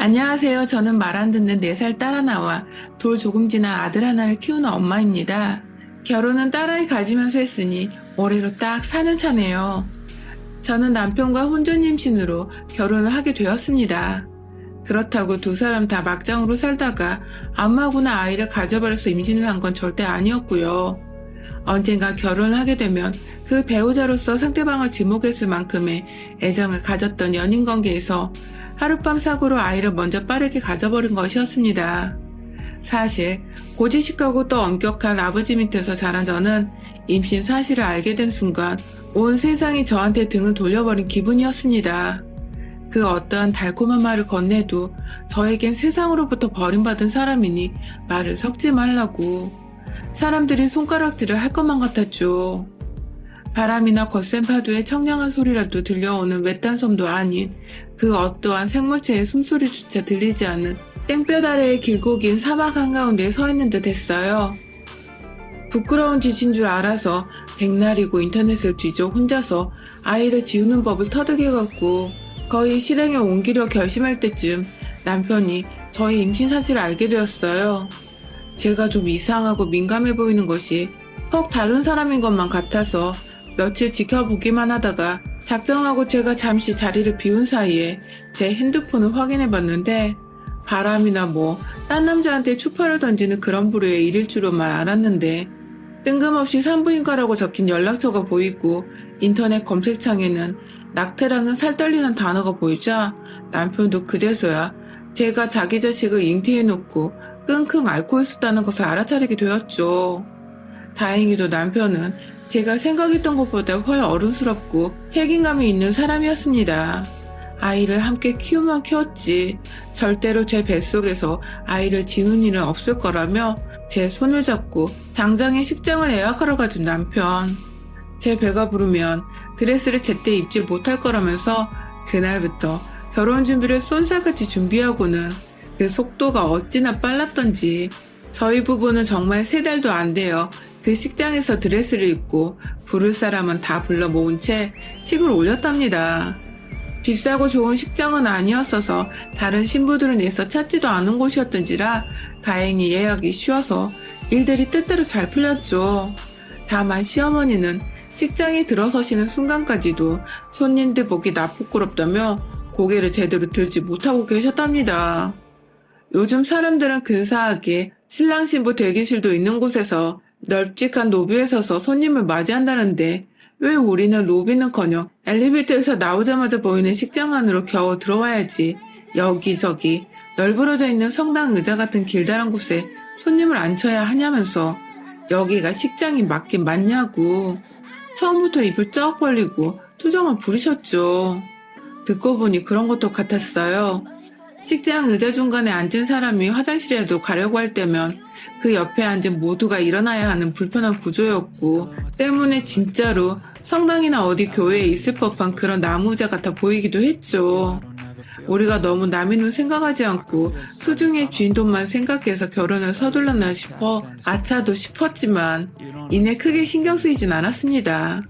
안녕하세요. 저는 말 안 듣는 4살 딸 하나와 돌 조금 지난 아들 하나를 키우는 엄마입니다. 결혼은 딸아이 가지면서 했으니 올해로 딱 4년 차네요. 저는 남편과 혼전 임신으로 결혼을 하게 되었습니다. 그렇다고 두 사람 다 막장으로 살다가 아무하고나 아이를 가져버려서 임신을 한 건 절대 아니었고요. 언젠가 결혼을 하게 되면 그 배우자로서 상대방을 지목했을 만큼의 애정을 가졌던 연인관계에서 하룻밤 사고로 아이를 먼저 빠르게 가져버린 것이었습니다. 사실 고지식하고 또 엄격한 아버지 밑에서 자란 저는 임신 사실을 알게 된 순간 온 세상이 저한테 등을 돌려버린 기분이었습니다. 그 어떠한 달콤한 말을 건네도 저에겐 세상으로부터 버림받은 사람이니 말을 섞지 말라고 사람들이 손가락질을 할 것만 같았죠. 바람이나 거센 파도의 청량한 소리라도 들려오는 외딴 섬도 아닌 그 어떠한 생물체의 숨소리조차 들리지 않는 땡볕 아래의 길고 긴 사막 한가운데 서 있는 듯 했어요. 부끄러운 짓인 줄 알아서 백날이고 인터넷을 뒤져 혼자서 아이를 지우는 법을 터득해갖고 거의 실행에 옮기려 결심할 때쯤 남편이 저의 임신 사실을 알게 되었어요. 제가 좀 이상하고 민감해 보이는 것이 퍽 다른 사람인 것만 같아서 며칠 지켜보기만 하다가 작정하고 제가 잠시 자리를 비운 사이에 제 핸드폰을 확인해봤는데 바람이나 딴 남자한테 추파를 던지는 그런 부류의 일일 줄로만 알았는데 뜬금없이 산부인과라고 적힌 연락처가 보이고 인터넷 검색창에는 낙태라는 살떨리는 단어가 보이자 남편도 그제서야 제가 자기 자식을 잉태해놓고 끙끙 앓고 있었다는 것을 알아차리게 되었죠. 다행히도 남편은 제가 생각했던 것보다 훨 어른스럽고 책임감이 있는 사람이었습니다. 아이를 함께 키우면 키웠지 절대로 제 뱃속에서 아이를 지운 일은 없을 거라며 제 손을 잡고 당장에 식장을 예약하러 가준 남편. 제 배가 부르면 드레스를 제때 입지 못할 거라면서 그날부터 결혼 준비를 쏜살같이 준비하고는 그 속도가 어찌나 빨랐던지 저희 부부는 정말 3달도 안 돼요. 그 식장에서 드레스를 입고 부를 사람은 다 불러 모은 채 식을 올렸답니다. 비싸고 좋은 식장은 아니었어서 다른 신부들은 애써 찾지도 않은 곳이었던지라 다행히 예약이 쉬워서 일들이 뜻대로 잘 풀렸죠. 다만 시어머니는 식장에 들어서시는 순간까지도 손님들 보기 나쁘끄럽다며 고개를 제대로 들지 못하고 계셨답니다. 요즘 사람들은 근사하게 신랑 신부 대기실도 있는 곳에서 널찍한 로비에 서서 손님을 맞이한다는데 왜 우리는 로비는커녕 엘리베이터에서 나오자마자 보이는 식장 안으로 겨우 들어와야지 여기저기 널브러져 있는 성당 의자 같은 길다란 곳에 손님을 앉혀야 하냐면서 여기가 식장이 맞긴 맞냐고 처음부터 입을 쩍 벌리고 투정을 부리셨죠. 듣고 보니 그런 것도 같았어요. 식장 의자 중간에 앉은 사람이 화장실에도 가려고 할 때면 그 옆에 앉은 모두가 일어나야 하는 불편한 구조였고 때문에 진짜로 성당이나 어디 교회에 있을 법한 그런 나무 의자 같아 보이기도 했죠. 우리가 너무 남의 눈 생각하지 않고 소중히 주인 돈만 생각해서 결혼을 서둘렀나 싶어 아차도 싶었지만 이내 크게 신경 쓰이진 않았습니다.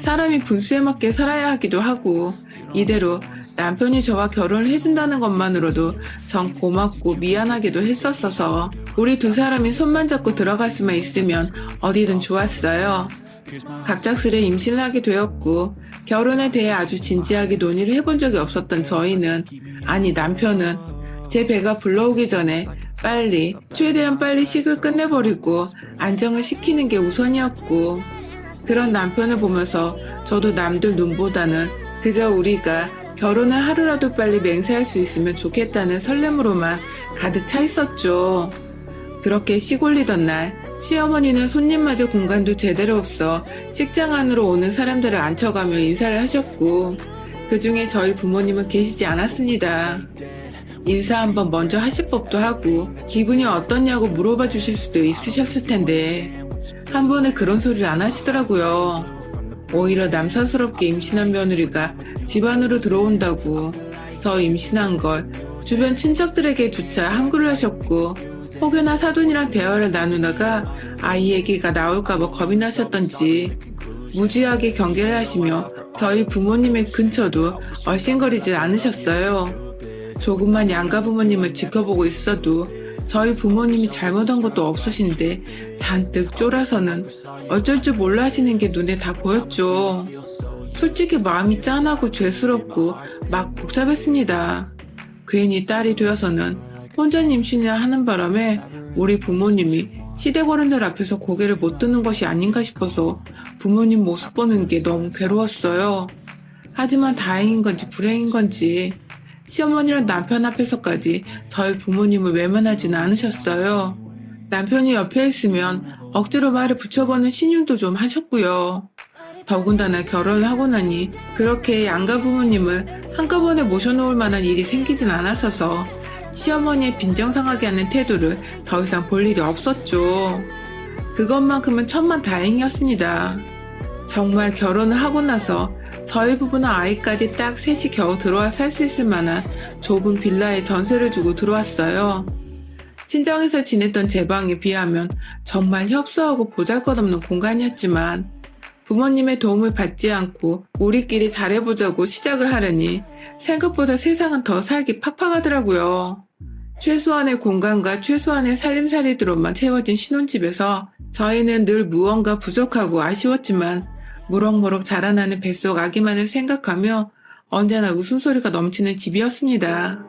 사람이 분수에 맞게 살아야 하기도 하고 이대로 남편이 저와 결혼을 해준다는 것만으로도 전 고맙고 미안하기도 했었어서 우리 두 사람이 손만 잡고 들어갈 수만 있으면 어디든 좋았어요. 갑작스레 임신을 하게 되었고 결혼에 대해 아주 진지하게 논의를 해본 적이 없었던 저희는 아니 남편은 제 배가 불러오기 전에 최대한 빨리 식을 끝내버리고 안정을 시키는 게 우선이었고 그런 남편을 보면서 저도 남들 눈보다는 그저 우리가 결혼을 하루라도 빨리 맹세할 수 있으면 좋겠다는 설렘으로만 가득 차 있었죠. 그렇게 식 올리던 날 시어머니는 손님마저 공간도 제대로 없어 식장 안으로 오는 사람들을 앉혀가며 인사를 하셨고 그 중에 저희 부모님은 계시지 않았습니다. 인사 한번 먼저 하실 법도 하고 기분이 어떻냐고 물어봐 주실 수도 있으셨을 텐데 한 번에 그런 소리를 안 하시더라고요. 오히려 남사스럽게 임신한 며느리가 집 안으로 들어온다고 저 임신한 걸 주변 친척들에게조차 함구를 하셨고 혹여나 사돈이랑 대화를 나누다가 아이 얘기가 나올까봐 겁이 나셨던지 무지하게 경계를 하시며 저희 부모님의 근처도 얼씬거리지 않으셨어요. 조금만 양가 부모님을 지켜보고 있어도 저희 부모님이 잘못한 것도 없으신데 잔뜩 쫄아서는 어쩔 줄 몰라 하시는 게 눈에 다 보였죠. 솔직히 마음이 짠하고 죄스럽고 막 복잡했습니다. 괜히 딸이 되어서는 혼자 임신이나 하는 바람에 우리 부모님이 시댁 어른들 앞에서 고개를 못 드는 것이 아닌가 싶어서 부모님 모습 보는 게 너무 괴로웠어요. 하지만 다행인 건지 불행인 건지 시어머니랑 남편 앞에서까지 저희 부모님을 외면하지는 않으셨어요. 남편이 옆에 있으면 억지로 말을 붙여보는 신용도 좀 하셨고요. 더군다나 결혼을 하고 나니 그렇게 양가 부모님을 한꺼번에 모셔놓을 만한 일이 생기진 않았어서 시어머니의 빈정상하게 하는 태도를 더 이상 볼 일이 없었죠. 그것만큼은 천만다행이었습니다. 정말 결혼을 하고 나서 저희 부부는 아이까지 딱 셋이 겨우 들어와 살 수 있을 만한 좁은 빌라에 전세를 주고 들어왔어요. 친정에서 지냈던 제 방에 비하면 정말 협소하고 보잘것없는 공간이었지만 부모님의 도움을 받지 않고 우리끼리 잘해보자고 시작을 하려니 생각보다 세상은 더 살기 팍팍하더라고요. 최소한의 공간과 최소한의 살림살이들로만 채워진 신혼집에서 저희는 늘 무언가 부족하고 아쉬웠지만 무럭무럭 자라나는 뱃속 아기만을 생각하며 언제나 웃음소리가 넘치는 집이었습니다.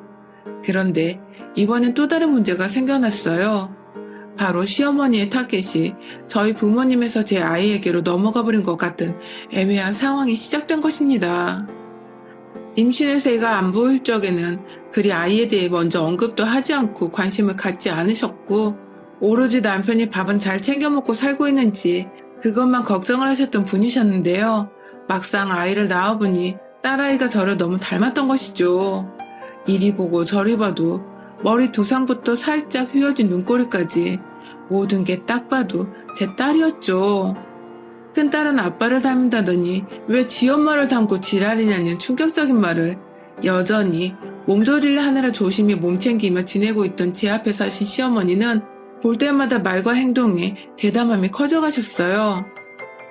그런데 이번엔 또 다른 문제가 생겨났어요. 바로 시어머니의 타겟이 저희 부모님에서 제 아이에게로 넘어가 버린 것 같은 애매한 상황이 시작된 것입니다. 임신해서 애가 안 보일 적에는 그리 아이에 대해 먼저 언급도 하지 않고 관심을 갖지 않으셨고 오로지 남편이 밥은 잘 챙겨 먹고 살고 있는지 그것만 걱정을 하셨던 분이셨는데요. 막상 아이를 낳아보니 딸아이가 저를 너무 닮았던 것이죠. 이리 보고 저리 봐도 머리 두상부터 살짝 휘어진 눈꼬리까지 모든 게 딱 봐도 제 딸이었죠. 큰딸은 아빠를 닮는다더니 왜 지 엄마를 닮고 지랄이냐는 충격적인 말을 여전히 몸조리를 하느라 조심히 몸챙기며 지내고 있던 제 앞에 사신 시어머니는 볼 때마다 말과 행동에 대담함이 커져가셨어요.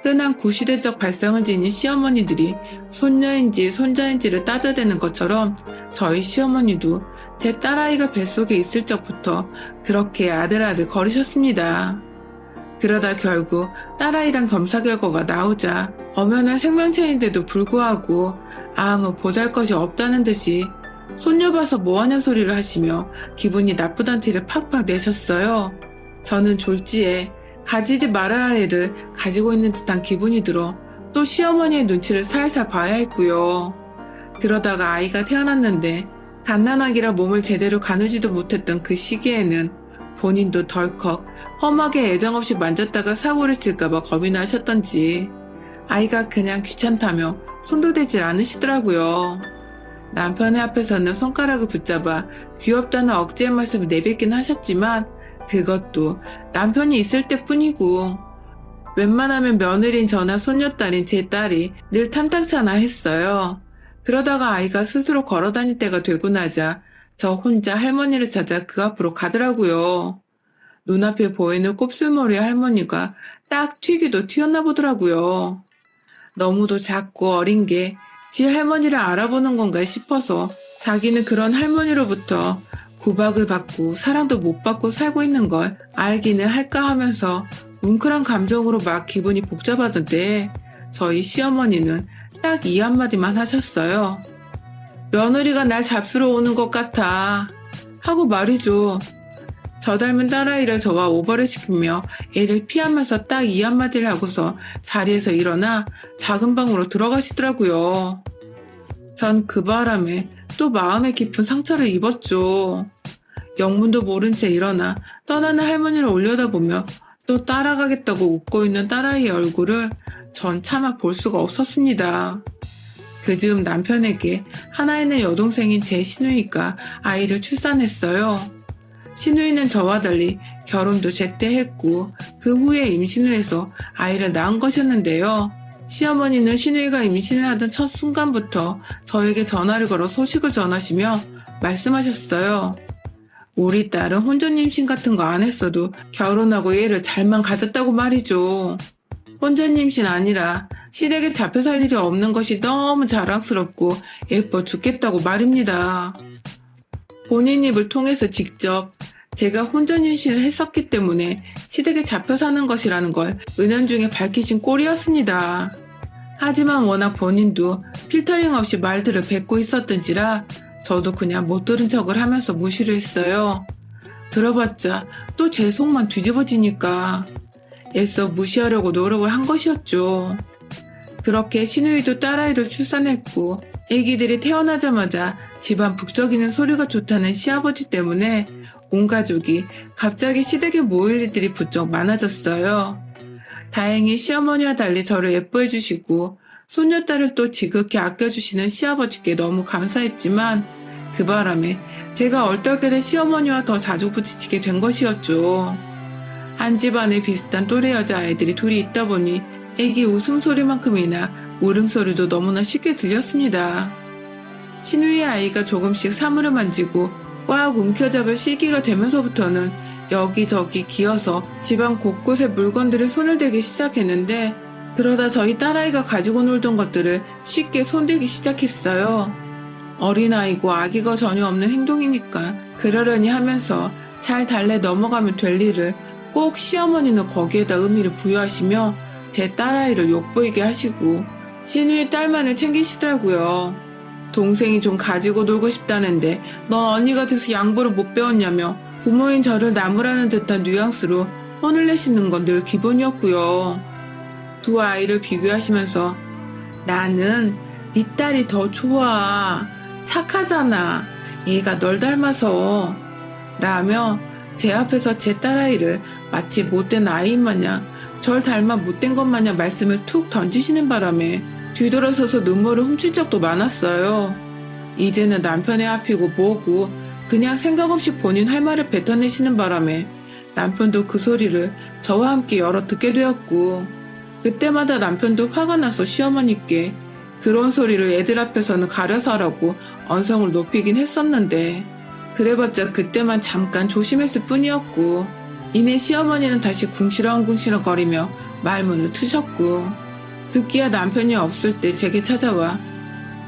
흔한 구시대적 발상을 지닌 시어머니들이 손녀인지 손자인지를 따져대는 것처럼 저희 시어머니도 제 딸아이가 뱃속에 있을 적부터 그렇게 아들아들 거리셨습니다. 그러다 결국 딸아이랑 검사 결과가 나오자 엄연한 생명체인데도 불구하고 아무 보잘것이 없다는 듯이 손녀 봐서 뭐하냐 소리를 하시며 기분이 나쁘단 티를 팍팍 내셨어요. 저는 졸지에 가지지 말아야 할 애를 가지고 있는 듯한 기분이 들어 또 시어머니의 눈치를 살살 봐야 했고요. 그러다가 아이가 태어났는데 갓난아기라 몸을 제대로 가누지도 못했던 그 시기에는 본인도 덜컥 험하게 애정없이 만졌다가 사고를 칠까봐 겁이 나셨던지 아이가 그냥 귀찮다며 손도 대질 않으시더라고요. 남편의 앞에서는 손가락을 붙잡아 귀엽다는 억지의 말씀을 내뱉긴 하셨지만 그것도 남편이 있을 때뿐이고 웬만하면 며느리인 저나 손녀딸인 제 딸이 늘 탐탁찮아 했어요. 그러다가 아이가 스스로 걸어다닐 때가 되고 나자 저 혼자 할머니를 찾아 그 앞으로 가더라고요. 눈앞에 보이는 곱슬머리 할머니가 딱 튀기도 튀었나 보더라고요. 너무도 작고 어린 게 지 할머니를 알아보는 건가 싶어서 자기는 그런 할머니로부터 구박을 받고 사랑도 못 받고 살고 있는 걸 알기는 할까 하면서 뭉클한 감정으로 막 기분이 복잡하던데 저희 시어머니는 딱 이 한마디만 하셨어요. 며느리가 날 잡수러 오는 것 같아 하고 말이죠. 저 닮은 딸아이를 저와 오버를 시키며 애를 피하면서 딱 이 한마디를 하고서 자리에서 일어나 작은 방으로 들어가시더라고요. 전 그 바람에 또 마음에 깊은 상처를 입었죠. 영문도 모른 채 일어나 떠나는 할머니를 올려다보며 또 따라가겠다고 웃고 있는 딸아이의 얼굴을 전 차마 볼 수가 없었습니다. 그 즈음 남편에게 하나 있는 여동생인 제 시누이가 아이를 출산했어요. 시누이는 저와 달리 결혼도 제때 했고 그 후에 임신을 해서 아이를 낳은 것이었는데요. 시어머니는 시누이가 임신을 하던 첫 순간부터 저에게 전화를 걸어 소식을 전하시며 말씀하셨어요. 우리 딸은 혼전 임신 같은 거 안 했어도 결혼하고 애를 잘만 가졌다고 말이죠. 혼전 임신 아니라 시댁에 잡혀 살 일이 없는 것이 너무 자랑스럽고 예뻐 죽겠다고 말입니다. 본인 입을 통해서 직접 제가 혼전임신을 했었기 때문에 시댁에 잡혀 사는 것이라는 걸 은연중에 밝히신 꼴이었습니다. 하지만 워낙 본인도 필터링 없이 말들을 뱉고 있었던지라 저도 그냥 못 들은 척을 하면서 무시를 했어요. 들어봤자 또 제 속만 뒤집어지니까 애써 무시하려고 노력을 한 것이었죠. 그렇게 신우이도 딸아이를 출산했고 아기들이 태어나자마자 집안 북적이는 소리가 좋다는 시아버지 때문에 온 가족이 갑자기 시댁에 모일 일들이 부쩍 많아졌어요. 다행히 시어머니와 달리 저를 예뻐해 주시고 손녀딸을 또 지극히 아껴주시는 시아버지께 너무 감사했지만 그 바람에 제가 얼떨결에 시어머니와 더 자주 부딪히게 된 것이었죠. 한 집안에 비슷한 또래 여자아이들이 둘이 있다 보니 애기 웃음소리만큼이나 울음소리도 너무나 쉽게 들렸습니다. 신우이의 아이가 조금씩 사물을 만지고 꽉 움켜잡을 시기가 되면서부터는 여기저기 기어서 집안 곳곳에 물건들에 손을 대기 시작했는데 그러다 저희 딸아이가 가지고 놀던 것들을 쉽게 손대기 시작했어요. 어린아이고 아기가 전혀 없는 행동이니까 그러려니 하면서 잘 달래 넘어가면 될 일을 꼭 시어머니는 거기에다 의미를 부여하시며 제 딸아이를 욕보이게 하시고 신우의 딸만을 챙기시더라고요. 동생이 좀 가지고 놀고 싶다는데 넌 언니가 돼서 양보를 못 배웠냐며 부모인 저를 나무라는 듯한 뉘앙스로 혼을 내시는 건 늘 기본이었고요. 두 아이를 비교하시면서 나는 네 딸이 더 좋아. 착하잖아. 얘가 널 닮아서. 라며 제 앞에서 제 딸아이를 마치 못된 아이인 마냥 절 닮아 못된 것 마냥 말씀을 툭 던지시는 바람에 뒤돌아서서 눈물을 훔친 적도 많았어요. 이제는 남편의 앞이고 뭐고 그냥 생각 없이 본인 할 말을 뱉어내시는 바람에 남편도 그 소리를 저와 함께 여러 듣게 되었고 그때마다 남편도 화가 나서 시어머니께 그런 소리를 애들 앞에서는 가려서 하라고 언성을 높이긴 했었는데 그래봤자 그때만 잠깐 조심했을 뿐이었고 이내 시어머니는 다시 궁시렁궁시렁 거리며 말문을 트셨고 급기야 남편이 없을 때 제게 찾아와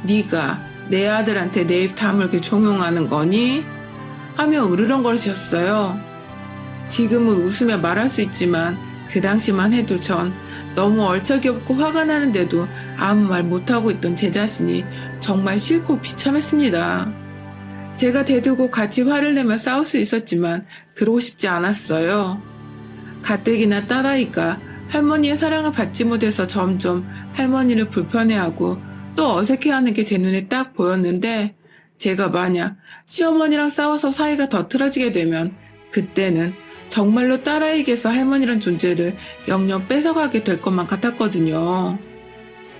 네가 내 아들한테 내 입 다물게 종용하는 거니? 하며 으르렁거리셨어요. 지금은 웃으며 말할 수 있지만 그 당시만 해도 전 너무 얼척이 없고 화가 나는데도 아무 말 못하고 있던 제 자신이 정말 싫고 비참했습니다. 제가 대들고 같이 화를 내며 싸울 수 있었지만 그러고 싶지 않았어요. 가뜩이나 딸아이가 할머니의 사랑을 받지 못해서 점점 할머니를 불편해하고 또 어색해하는 게 제 눈에 딱 보였는데 제가 만약 시어머니랑 싸워서 사이가 더 틀어지게 되면 그때는 정말로 딸아이에게서 할머니란 존재를 영영 뺏어가게 될 것만 같았거든요.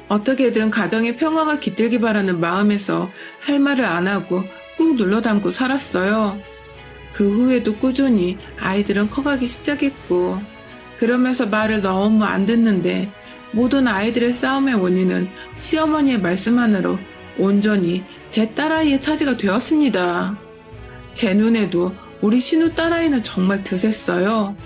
어떻게든 가정의 평화가 깃들기 바라는 마음에서 할 말을 안 하고 꾹 눌러 담고 살았어요. 그 후에도 꾸준히 아이들은 커가기 시작했고 그러면서 말을 너무 안 듣는데 모든 아이들의 싸움의 원인은 시어머니의 말씀만으로 온전히 제 딸아이의 차지가 되었습니다. 제 눈에도 우리 신우 딸아이는 정말 드셌어요.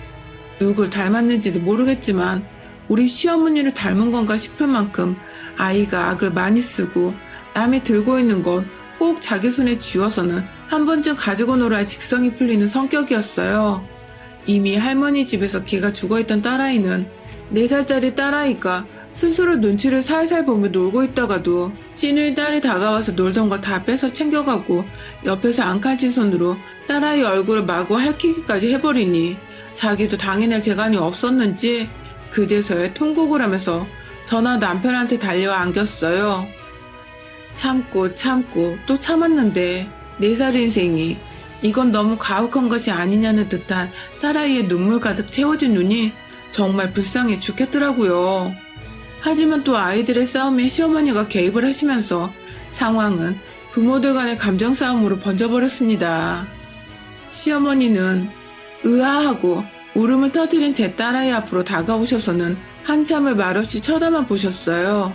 누굴 닮았는지도 모르겠지만 우리 시어머니를 닮은 건가 싶을 만큼 아이가 악을 많이 쓰고 남이 들고 있는 건 꼭 자기 손에 쥐어서는 한 번쯤 가지고 놀아야 직성이 풀리는 성격이었어요. 이미 할머니 집에서 기가 죽어있던 딸아이는 4살짜리 딸아이가 스스로 눈치를 살살 보며 놀고 있다가도 신우의 딸이 다가와서 놀던 걸 다 뺏어 챙겨가고 옆에서 앙칼진 손으로 딸아이 얼굴을 마구 핥히기까지 해버리니 자기도 당해낼 재간이 없었는지 그제서야 통곡을 하면서 전화 남편한테 달려와 안겼어요. 참고 또 참았는데 4살 인생이 이건 너무 가혹한 것이 아니냐는 듯한 딸아이의 눈물 가득 채워진 눈이 정말 불쌍해 죽겠더라고요. 하지만 또 아이들의 싸움에 시어머니가 개입을 하시면서 상황은 부모들 간의 감정 싸움으로 번져버렸습니다. 시어머니는 으아하고 울음을 터뜨린 제 딸아이 앞으로 다가오셔서는 한참을 말없이 쳐다만 보셨어요.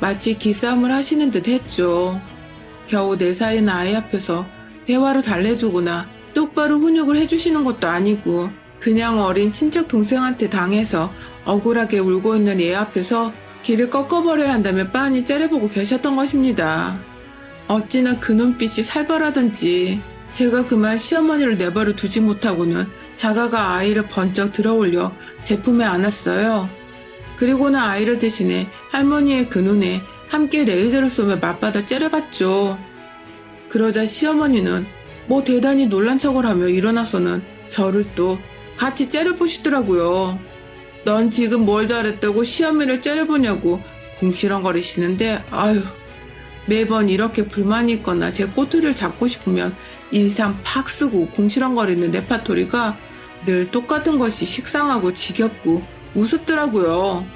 마치 기싸움을 하시는 듯 했죠. 겨우 4살인 아이 앞에서 대화로 달래주거나 똑바로 훈육을 해주시는 것도 아니고 그냥 어린 친척 동생한테 당해서 억울하게 울고 있는 애 앞에서 길을 꺾어버려야 한다며 빤히 째려보고 계셨던 것입니다. 어찌나 그 눈빛이 살벌하던지 제가 그만 시어머니를 내버려 두지 못하고는 다가가 아이를 번쩍 들어올려 제품에 안았어요. 그리고는 아이를 대신해 할머니의 그 눈에 함께 레이저를 쏘며 맞받아 째려봤죠. 그러자 시어머니는 뭐 대단히 놀란 척을 하며 일어나서는 저를 또 같이 째려보시더라고요. 넌 지금 뭘 잘했다고 시어머니를 째려보냐고 궁시렁거리시는데 아유, 매번 이렇게 불만이 있거나 제 꼬투리를 잡고 싶으면 인상 팍 쓰고 궁시렁거리는 레파토리가 늘 똑같은 것이 식상하고 지겹고 우습더라고요.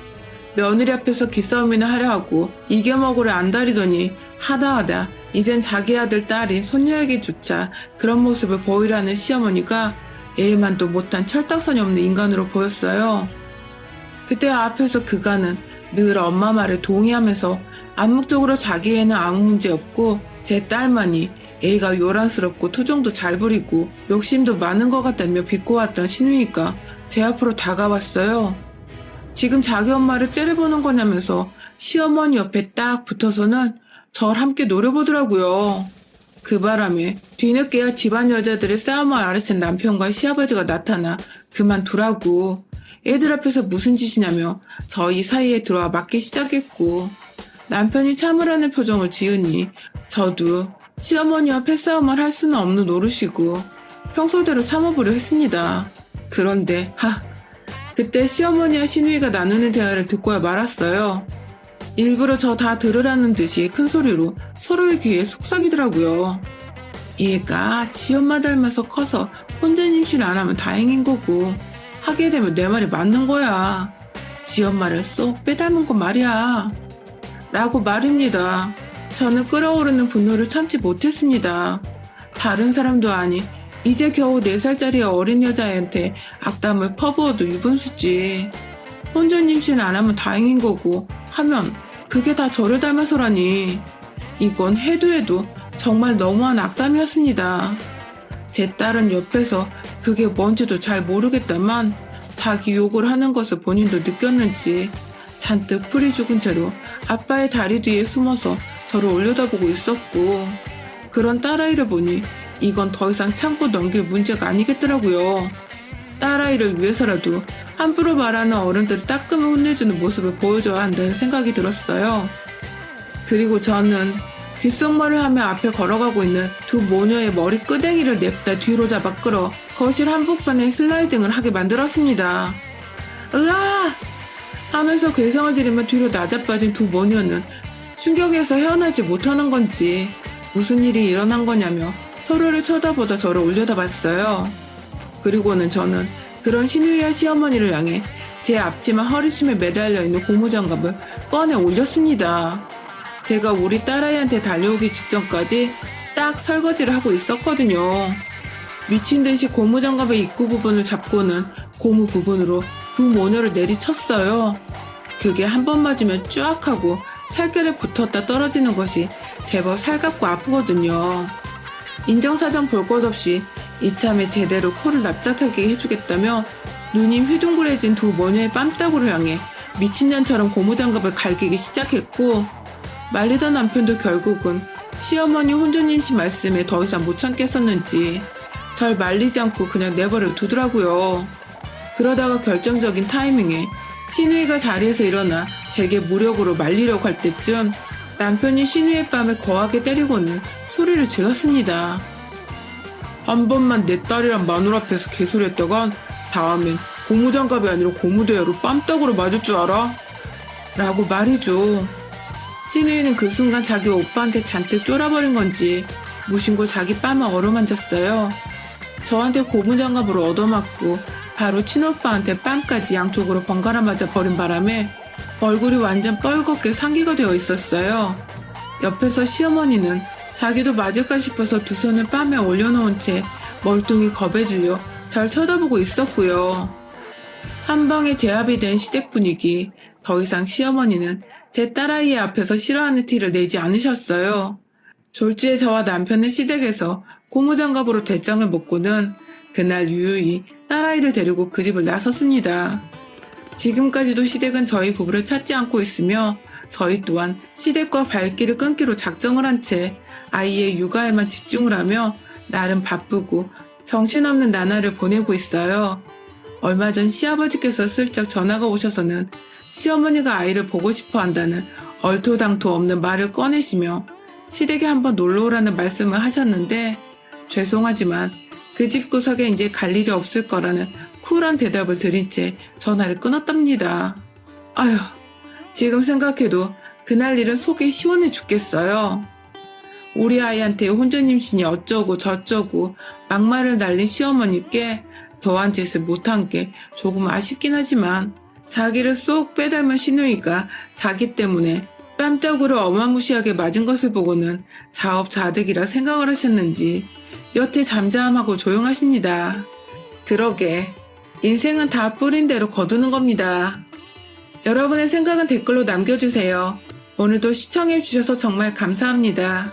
며느리 앞에서 기싸움이나 하려 하고 이겨먹으려 안달이더니 하다하다 이젠 자기 아들 딸이 손녀에게조차 그런 모습을 보이려 하는 시어머니가 애만도 못한 철딱선이 없는 인간으로 보였어요. 그때 앞에서 그가는 늘 엄마 말에 동의하면서 암묵적으로 자기 애는 아무 문제 없고 제 딸만이 애가 요란스럽고 투정도 잘 부리고 욕심도 많은 것 같다며 비꼬았던 시누이가 제 앞으로 다가왔어요. 지금 자기 엄마를 째려보는 거냐면서 시어머니 옆에 딱 붙어서는 절 함께 노려보더라고요. 그 바람에 뒤늦게야 집안 여자들의 싸움을 알아챈 남편과 시아버지가 나타나 그만두라고 애들 앞에서 무슨 짓이냐며 저희 사이에 들어와 맞기 시작했고 남편이 참으라는 표정을 지으니 저도 시어머니와 패싸움을 할 수는 없는 노릇이고 평소대로 참아보려 했습니다. 그런데 그때 시어머니와 시누이가 나누는 대화를 듣고야 말았어요. 일부러 저 다 들으라는 듯이 큰 소리로 서로의 귀에 속삭이더라고요. 얘가 지 엄마 닮아서 커서 혼자 임신 안 하면 다행인 거고 하게 되면 내 말이 맞는 거야. 지 엄마를 쏙 빼닮은 건 말이야. 라고 말입니다. 저는 끓어오르는 분노를 참지 못했습니다. 다른 사람도 아니 이제 겨우 4살짜리 어린 여자애한테 악담을 퍼부어도 유분수지. 혼전 임신 안 하면 다행인 거고 하면 그게 다 저를 닮아서라니. 이건 해도 정말 너무한 악담이었습니다. 제 딸은 옆에서 그게 뭔지도 잘 모르겠다만 자기 욕을 하는 것을 본인도 느꼈는지 잔뜩 풀이 죽은 채로 아빠의 다리 뒤에 숨어서 저를 올려다보고 있었고 그런 딸아이를 보니 이건 더 이상 참고 넘길 문제가 아니겠더라고요. 딸아이를 위해서라도 함부로 말하는 어른들을 따끔히 혼내주는 모습을 보여줘야 한다는 생각이 들었어요. 그리고 저는 귓속말을 하며 앞에 걸어가고 있는 두 모녀의 머리 끄댕이를 냅다 뒤로 잡아 끌어 거실 한복판에 슬라이딩을 하게 만들었습니다. 으아! 하면서 괴성을 지르며 뒤로 낮아빠진 두 모녀는 충격에서 헤어나지 못하는 건지 무슨 일이 일어난 거냐며 서로를 쳐다보다 저를 올려다봤어요. 그리고는 저는 그런 시누이와 시어머니를 향해 제 앞치마 허리춤에 매달려 있는 고무장갑을 꺼내 올렸습니다. 제가 우리 딸아이한테 달려오기 직전까지 딱 설거지를 하고 있었거든요. 미친듯이 고무장갑의 입구 부분을 잡고는 고무 부분으로 두 모녀를 내리쳤어요. 그게 한 번 맞으면 쫙 하고 살결에 붙었다 떨어지는 것이 제법 살갑고 아프거든요. 인정사정 볼 것 없이 이참에 제대로 코를 납작하게 해주겠다며 눈이 휘둥그레진 두 모녀의 뺨따구를 향해 미친년처럼 고무장갑을 갈기기 시작했고 말리던 남편도 결국은 시어머니 혼전 임신 말씀에 더 이상 못 참겠었는지 절 말리지 않고 그냥 내버려 두더라고요. 그러다가 결정적인 타이밍에 시누이가 자리에서 일어나 제게 무력으로 말리려고 할 때쯤 남편이 시누이의 뺨을 거하게 때리고는 소리를 질렀습니다. 한 번만 내 딸이랑 마누 앞에서 개소리했다간 다음엔 고무장갑이 아니라 고무대야로 뺨따구로 맞을 줄 알아? 라고 말이죠. 시누이는 그 순간 자기 오빠한테 잔뜩 쫄아버린 건지 무심코 자기 뺨을 어루만졌어요. 저한테 고무장갑으로 얻어맞고 바로 친오빠한테 뺨까지 양쪽으로 번갈아 맞아 버린 바람에 얼굴이 완전 뻘겋게 상기가 되어 있었어요. 옆에서 시어머니는 자기도 맞을까 싶어서 두 손을 뺨에 올려놓은 채 멀뚱히 겁에 질려 절 쳐다보고 있었고요. 한 방에 제압이 된 시댁 분위기. 더 이상 시어머니는 제 딸아이 앞에서 싫어하는 티를 내지 않으셨어요. 졸지에 저와 남편은 시댁에서 고무장갑으로 대장을 먹고는 그날 유유히 딸아이를 데리고 그 집을 나섰습니다. 지금까지도 시댁은 저희 부부를 찾지 않고 있으며 저희 또한 시댁과 발길을 끊기로 작정을 한 채 아이의 육아에만 집중을 하며 나름 바쁘고 정신없는 나날을 보내고 있어요. 얼마 전 시아버지께서 슬쩍 전화가 오셔서는 시어머니가 아이를 보고 싶어 한다는 얼토당토 없는 말을 꺼내시며 시댁에 한번 놀러 오라는 말씀을 하셨는데 죄송하지만 그 집 구석에 이제 갈 일이 없을 거라는 쿨한 대답을 드린 채 전화를 끊었답니다. 아휴, 지금 생각해도 그날 일은 속이 시원해 죽겠어요. 우리 아이한테 혼전 임신이 어쩌고 저쩌고 막말을 날린 시어머니께 더한 짓을 못한 게 조금 아쉽긴 하지만 자기를 쏙 빼닮은 시누이가 자기 때문에 뺨떡으로 어마무시하게 맞은 것을 보고는 자업자득이라 생각을 하셨는지 여태 잠잠하고 조용하십니다. 그러게 인생은 다 뿌린 대로 거두는 겁니다. 여러분의 생각은 댓글로 남겨주세요. 오늘도 시청해주셔서 정말 감사합니다.